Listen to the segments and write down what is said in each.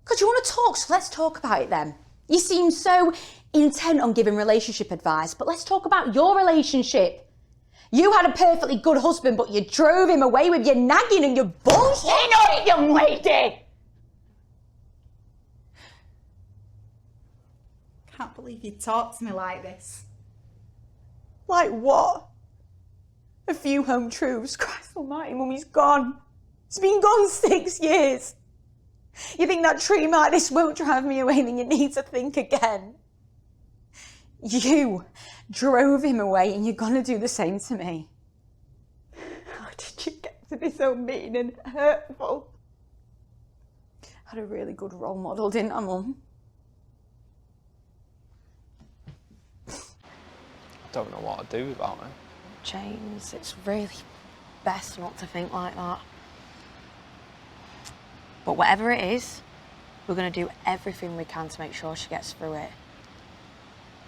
Because you want to talk, so let's talk about it then. You seem so intent on giving relationship advice, but let's talk about your relationship. You had a perfectly good husband, but you drove him away with your nagging and your bullshit on it, young lady! Can't believe you talk to me like this. Like what? A few home truths. Christ almighty, Mummy's gone. It's been gone 6 years. You think that treatment like this won't drive me away, then you need to think again. You drove him away and you're gonna do the same to me. How did you get to be so mean and hurtful? I had a really good role model, didn't I, Mum? I don't know what to do about it. James, it's really best not to think like that. But whatever it is, we're going to do everything we can to make sure she gets through it.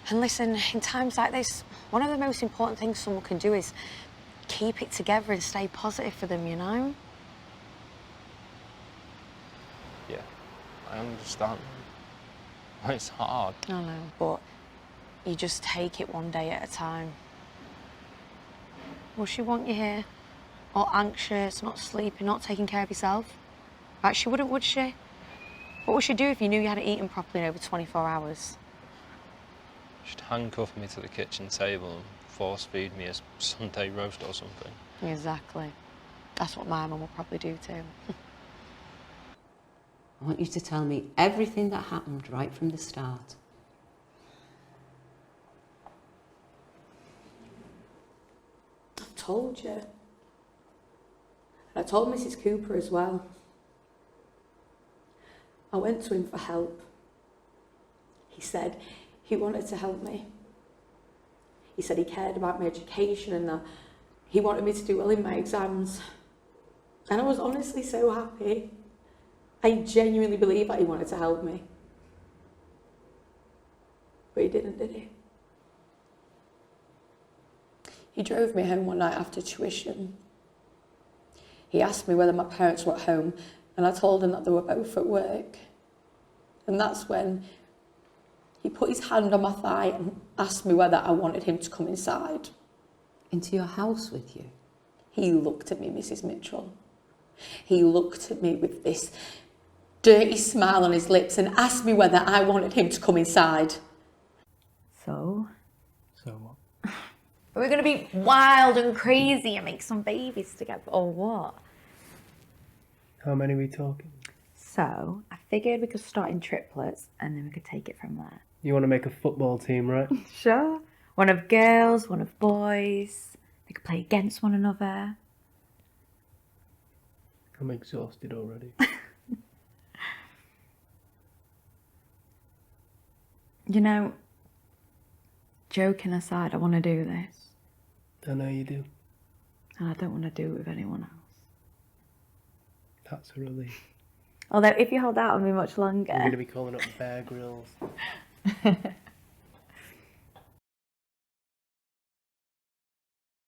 And listen, in times like this, one of the most important things someone can do is keep it together and stay positive for them, you know? Yeah, I understand. It's hard. I know, but you just take it one day at a time. Will she want you here? Or anxious, not sleeping, not taking care of yourself? Right, she wouldn't, would she? What would she do if you knew you hadn't eaten properly in over 24 hours? She'd handcuff me to the kitchen table and force feed me a Sunday roast or something. Exactly. That's what my mum will probably do too. I want you to tell me everything that happened right from the start. I've told you. And I told Mrs. Cooper as well. I went to him for help. He said he wanted to help me. He said he cared about my education and that he wanted me to do well in my exams. And I was honestly so happy. I genuinely believe that he wanted to help me. But he didn't, did he? He drove me home one night after tuition. He asked me whether my parents were at home, and I told him that they were both at work. And that's when he put his hand on my thigh and asked me whether I wanted him to come inside. Into your house with you? He looked at me, Mrs. Mitchell. He looked at me with this dirty smile on his lips and asked me whether I wanted him to come inside. So? So what? We're going to be wild and crazy and make some babies together, or what? How many are we talking? So, I figured we could start in triplets and then we could take it from there. You want to make a football team, right? Sure. One of girls, one of boys. They could play against one another. I'm exhausted already. You know, joking aside, I want to do this. I know you do. And I don't want to do it with anyone else. That's a relief. Although, if you hold out on me much longer... You're going to be calling up Bear Grylls.